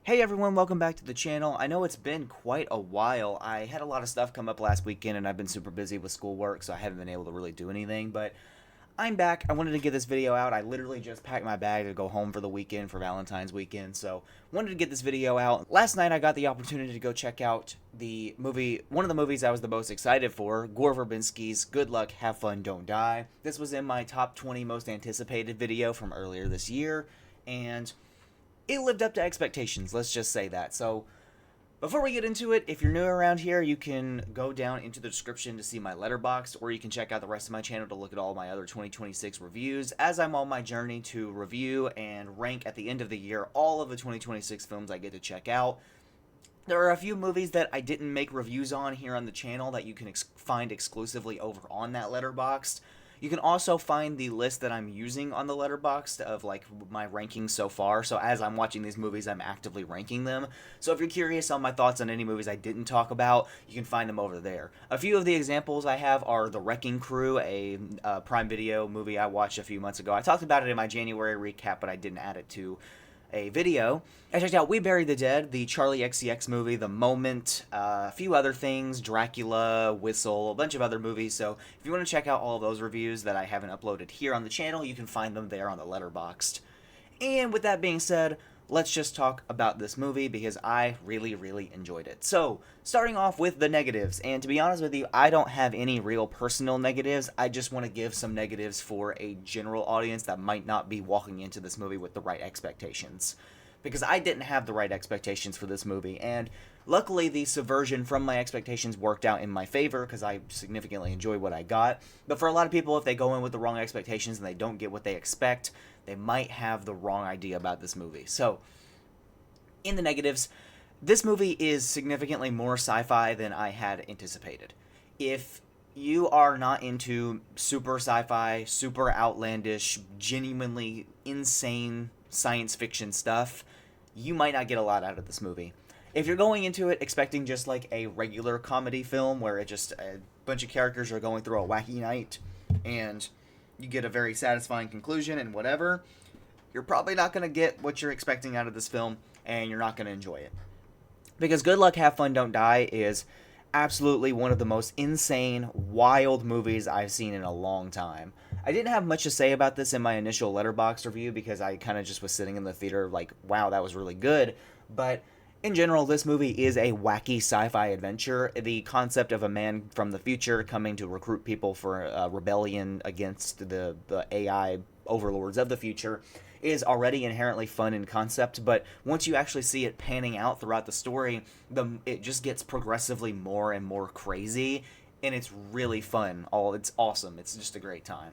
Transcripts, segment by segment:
Hey everyone, welcome back to the channel. I know it's been quite a while. I had a lot of stuff come up last weekend and I've been super busy with schoolwork, so I haven't been able to really do anything, but I'm back. I wanted to get this video out. I literally just packed my bag to go home for the weekend, for Valentine's weekend, so wanted to get this video out. Last night I got the opportunity to go check out the movie, one of the movies I was the most excited for, Gore Verbinski's Good Luck, Have Fun, Don't Die. This was in my top 20 most anticipated video from earlier this year, and it lived up to expectations, let's just say that. So, before we get into it, if you're new around here, you can go down into the description to see my letterbox, or you can check out the rest of my channel to look at all my other 2026 reviews, as I'm on my journey to review and rank at the end of the year all of the 2026 films I get to check out. There are a few movies that I didn't make reviews on here on the channel that you can find exclusively over on that letterbox. You can also find the list that I'm using on the letterbox of like my rankings so far. So as I'm watching these movies, I'm actively ranking them. So if you're curious on my thoughts on any movies I didn't talk about, you can find them over there. A few of the examples I have are The Wrecking Crew, a Prime Video movie I watched a few months ago. I talked about it in my January recap, but I didn't add it to a video. I checked out We Bury the Dead, the Charlie XCX movie, The Moment, a few other things, Dracula, Whistle, a bunch of other movies. So if you want to check out all of those reviews that I haven't uploaded here on the channel, you can find them there on the Letterboxd. And with that being said, let's just talk about this movie because I really enjoyed it. So, starting off with the negatives, and to be honest with you, I don't have any real personal negatives. I just want to give some negatives for a general audience that might not be walking into this movie with the right expectations. Because I didn't have the right expectations for this movie, and luckily the subversion from my expectations worked out in my favor because I significantly enjoy what I got. But for a lot of people, if they go in with the wrong expectations and they don't get what they expect, they might have the wrong idea about this movie. So, in the negatives, this movie is significantly more sci-fi than I had anticipated. If you are not into super sci-fi, super outlandish, genuinely insane science fiction stuff, you might not get a lot out of this movie. If you're going into it expecting just like a regular comedy film where it just a bunch of characters are going through a wacky night and you get a very satisfying conclusion and whatever, you're probably not going to get what you're expecting out of this film and you're not going to enjoy it. Because Good Luck, Have Fun, Don't Die is absolutely one of the most insane, wild movies I've seen in a long time. I didn't have much to say about this in my initial Letterboxd review because I kind of just was sitting in the theater like, wow, that was really good. But in general, this movie is a wacky sci-fi adventure. The concept of a man from the future coming to recruit people for a rebellion against the AI overlords of the future is already inherently fun in concept, but once you actually see it panning out throughout the story, it just gets progressively more and more crazy, and it's really fun. It's awesome. It's just a great time.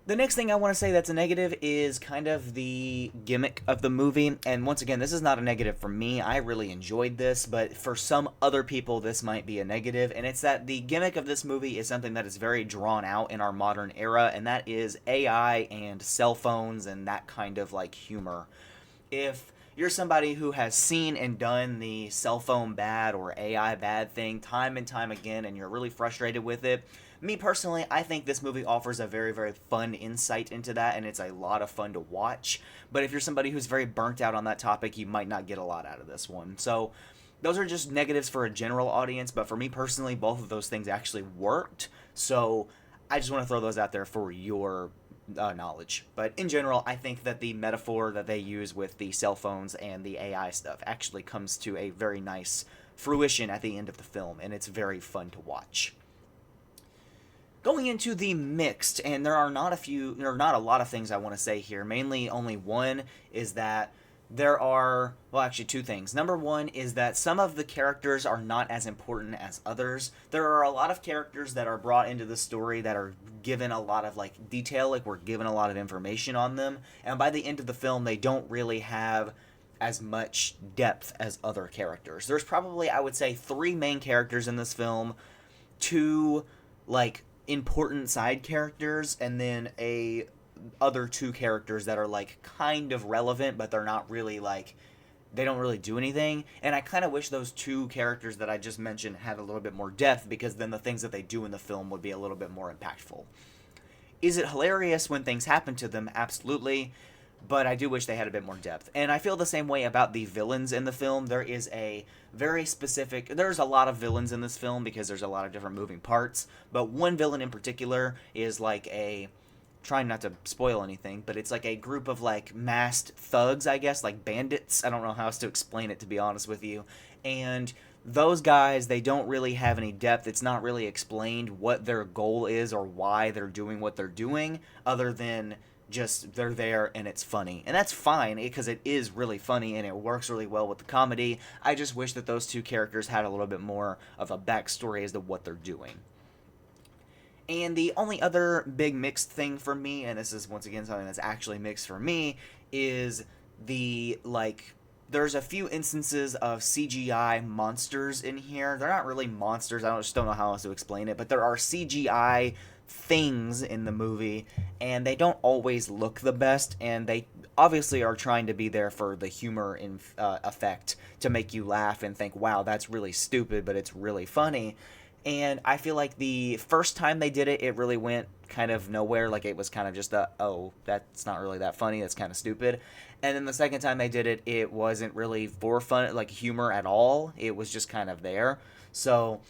The next thing I want to say that's a negative is kind of the gimmick of the movie. And once again, this is not a negative for me. I really enjoyed this, but for some other people, this might be a negative. And it's that the gimmick of this movie is something that is very drawn out in our modern era, and that is AI and cell phones and that kind of like humor. If you're somebody who has seen and done the cell phone bad or AI bad thing time and time again and you're really frustrated with it, me personally, I think this movie offers a very fun insight into that, and it's a lot of fun to watch. But if you're somebody who's very burnt out on that topic, you might not get a lot out of this one. So those are just negatives for a general audience, but for me personally, both of those things actually worked. So I just want to throw those out there for your knowledge. But in general, I think that the metaphor that they use with the cell phones and the AI stuff actually comes to a very nice fruition at the end of the film, and it's very fun to watch. Going into the mixed, and there are not a lot of things I want to say here. Mainly only one is that there are, well, actually two things. Number one is that some of the characters are not as important as others. There are a lot of characters that are brought into the story that are given a lot of like detail, like we're given a lot of information on them, and by the end of the film they don't really have as much depth as other characters. There's probably, I would say, 3 main characters in this film, 2 like important side characters, and then other 2 characters that are like kind of relevant, but they're not really like, they don't really do anything. And I kind of wish those 2 characters that I just mentioned had a little bit more depth, because then the things that they do in the film would be a little bit more impactful. Is it hilarious when things happen to them? Absolutely. but I do wish they had a bit more depth. And I feel the same way about the villains in the film. There is a very specific, there's a lot of villains in this film because there's a lot of different moving parts, but one villain in particular is like a, trying not to spoil anything, but it's like a group of like masked thugs, I guess, like bandits. I don't know how else to explain it, to be honest with you. And those guys, they don't really have any depth. It's not really explained what their goal is or why they're doing what they're doing, other than just they're there and it's funny. And that's fine because it is really funny and it works really well with the comedy. I just wish that those two characters had a little bit more of a backstory as to what they're doing. And the only other big mixed thing for me, and this is once again something that's actually mixed for me, is the, like, there's a few instances of CGI monsters in here. They're not really monsters, just don't know how else to explain it, but there are CGI things in the movie, and they don't always look the best, and they obviously are trying to be there for the humor effect, to make you laugh and think, wow, that's really stupid, but it's really funny. And I feel like the first time they did it, it really went kind of nowhere. Like, it was kind of just oh, that's not really that funny. That's kind of stupid. And then the second time they did it, it wasn't really for fun, like humor at all. It was just kind of there. So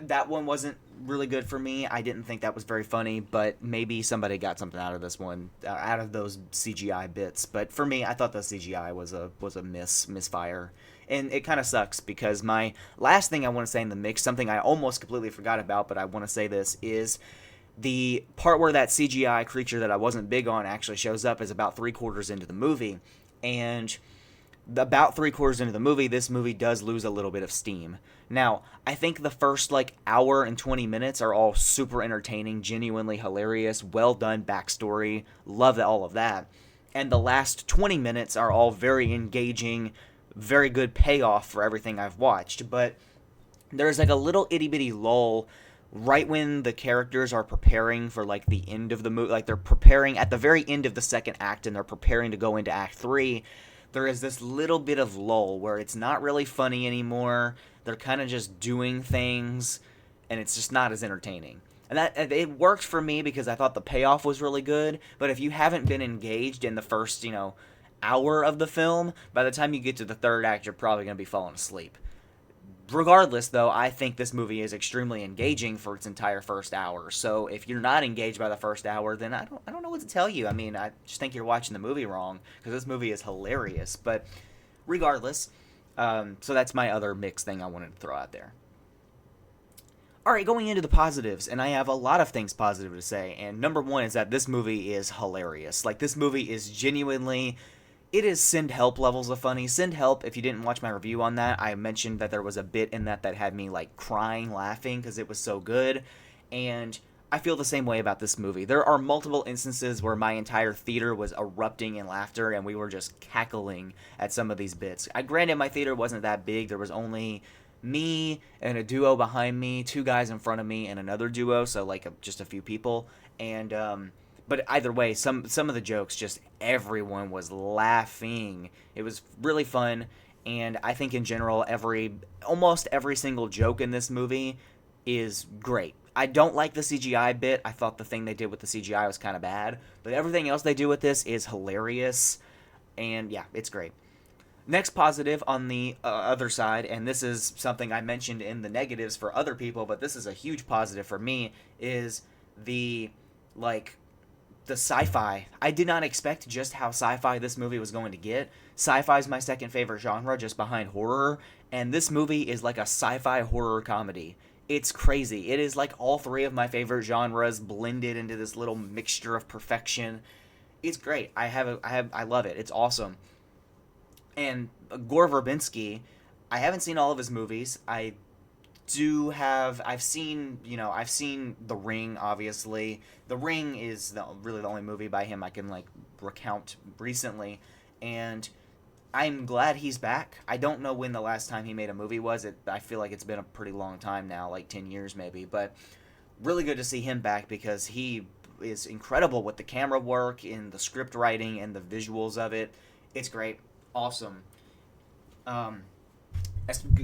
that one wasn't really good for me. I didn't think that was very funny, but maybe somebody got something out of this one, out of those CGI bits. But for me, I thought the CGI was a misfire. And it kind of sucks because my last thing I want to say in the mix, something I almost completely forgot about, but I want to say this, is the part where that CGI creature that I wasn't big on actually shows up is about 3/4 into the movie. And about 3/4 into the movie, this movie does lose a little bit of steam. Now, I think the first like hour and 20 minutes are all super entertaining, genuinely hilarious, well done backstory, love all of that. And the last 20 minutes are all very engaging, very good payoff for everything I've watched. But there's like a little itty bitty lull right when the characters are preparing for like the end of the movie, like they're preparing at the very end of the second act and they're preparing to go into act 3. There is this little bit of lull where it's not really funny anymore. They're kind of just doing things, and it's just not as entertaining. And that it worked for me because I thought the payoff was really good. But if you haven't been engaged in the first, hour of the film, by the time you get to the third act, you're probably going to be falling asleep. Regardless, though, I think this movie is extremely engaging for its entire first hour. So if you're not engaged by the first hour, then I don't know what to tell you. I mean, I just think you're watching the movie wrong because this movie is hilarious. But regardless, so that's my other mixed thing I wanted to throw out there. All right, going into the positives, and I have a lot of things positive to say. And number one is that this movie is hilarious. Like, this movie is genuinely, it is Send Help levels of funny. Send Help, if you didn't watch my review on that, I mentioned that there was a bit in that had me, like, crying, laughing, because it was so good. And I feel the same way about this movie. There are multiple instances where my entire theater was erupting in laughter, and we were just cackling at some of these bits. Granted, my theater wasn't that big. There was only me and a duo behind me, 2 guys in front of me, and another duo, so, like, just a few people. And, but either way, some of the jokes, just everyone was laughing. It was really fun, and I think in general, almost every single joke in this movie is great. I don't like the CGI bit. I thought the thing they did with the CGI was kind of bad, but everything else they do with this is hilarious, and yeah, it's great. Next positive on the other side, and this is something I mentioned in the negatives for other people, but this is a huge positive for me, is the sci-fi. I did not expect just how sci-fi this movie was going to get. Sci-fi is my second favorite genre, just behind horror, and this movie is like a sci-fi horror comedy. It's crazy. It is like all 3 of my favorite genres blended into this little mixture of perfection. It's great. I love it. It's awesome. And Gore Verbinski, I haven't seen all of his movies. I've seen The Ring, obviously. The Ring is really the only movie by him I can, recount recently. And I'm glad he's back. I don't know when the last time he made a movie was. I feel like it's been a pretty long time now, like 10 years maybe. But really good to see him back because he is incredible with the camera work, in the script writing, and the visuals of it. It's great. Awesome.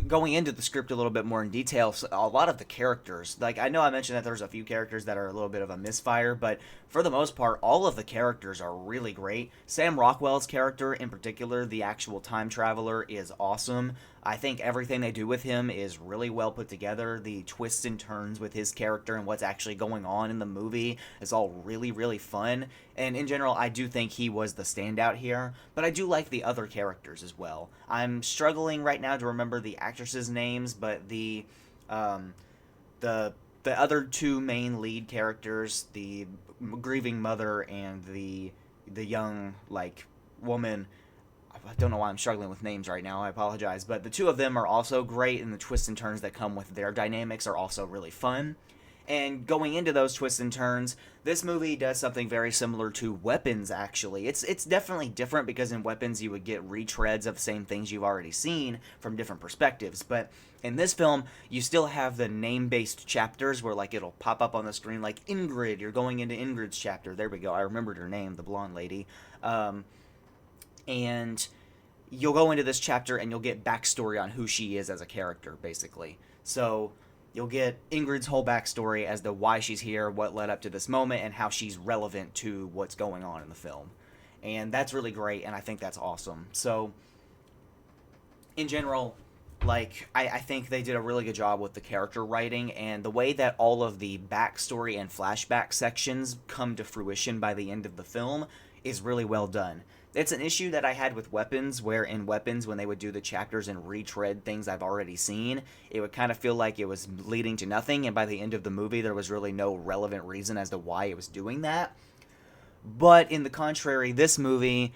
Going into the script a little bit more in detail, so a lot of the characters, like I know I mentioned that there's a few characters that are a little bit of a misfire, but for the most part, all of the characters are really great. Sam Rockwell's character, in particular, the actual time traveler, is awesome. I think everything they do with him is really well put together. The twists and turns with his character and what's actually going on in the movie is all really, really fun. And in general, I do think he was the standout here, but I do like the other characters as well. I'm struggling right now to remember the actresses' names, but um, the the other two main lead characters, the grieving mother and the young like woman, I don't know why I'm struggling with names right now. I apologize, but the two of them are also great, and the twists and turns that come with their dynamics are also really fun. And going into those twists and turns, this movie does something very similar to Weapons. Actually, it's definitely different because in Weapons you would get retreads of the same things you've already seen from different perspectives, but in this film you still have the name-based chapters where like it'll pop up on the screen like Ingrid. You're going into Ingrid's chapter. There we go. I remembered her name, the blonde lady. And you'll go into this chapter and you'll get backstory on who she is as a character, basically. So you'll get Ingrid's whole backstory as to why she's here, what led up to this moment, and how she's relevant to what's going on in the film. And that's really great, and I think that's awesome. So, in general, like, I think they did a really good job with the character writing, and the way that all of the backstory and flashback sections come to fruition by the end of the film is really well done. It's an issue that I had with Weapons, where in Weapons, when they would do the chapters and retread things I've already seen, it would kind of feel like it was leading to nothing, and by the end of the movie, there was really no relevant reason as to why it was doing that. But in the contrary, this movie,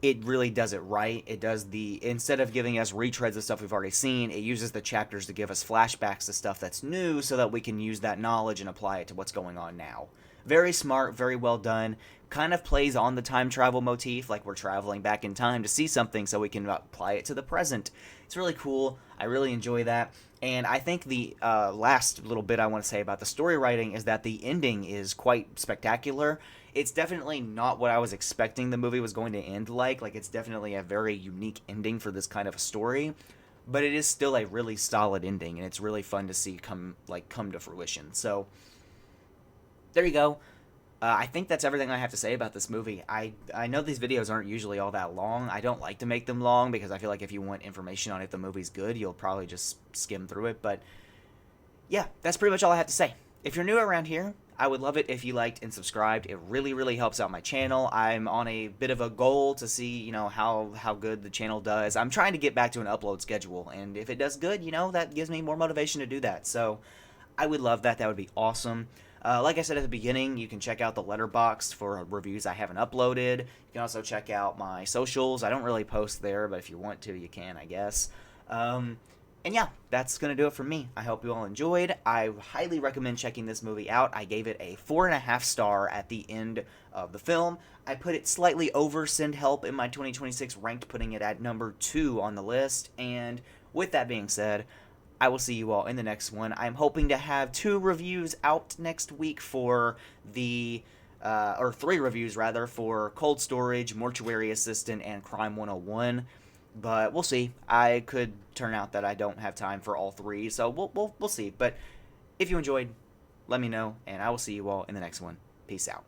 it really does it right. It does instead of giving us retreads of stuff we've already seen, it uses the chapters to give us flashbacks to stuff that's new so that we can use that knowledge and apply it to what's going on now. Very smart, very well done. Kind of plays on the time travel motif, like we're traveling back in time to see something so we can apply it to the present. It's really cool. I really enjoy that. And I think the last little bit I want to say about the story writing is that the ending is quite spectacular. It's definitely not what I was expecting the movie was going to end like. Like, it's definitely a very unique ending for this kind of a story. But it is still a really solid ending, and it's really fun to see come to fruition. So, there you go. I think that's everything I have to say about this movie. I know these videos aren't usually all that long. I don't like to make them long because I feel like if you want information on if the movie's good, you'll probably just skim through it. But yeah, that's pretty much all I have to say. If you're new around here, I would love it if you liked and subscribed. It really, really helps out my channel. I'm on a bit of a goal to see, how good the channel does. I'm trying to get back to an upload schedule, and if it does good, that gives me more motivation to do that. So I would love that. That would be awesome. Like I said at the beginning, you can check out the letterbox for reviews I haven't uploaded. You can also check out my socials. I don't really post there, but if you want to, you can, I guess. And yeah, that's going to do it for me. I hope you all enjoyed. I highly recommend checking this movie out. I gave it a 4.5 star at the end of the film. I put it slightly over Send Help in my 2026 ranked, putting it at number 2 on the list. And with that being said, I will see you all in the next one. I'm hoping to have 2 reviews out next week for or 3 reviews rather, for Cold Storage, Mortuary Assistant, and Crime 101. But we'll see. I could turn out that I don't have time for all 3, so we'll see. But if you enjoyed, let me know, and I will see you all in the next one. Peace out.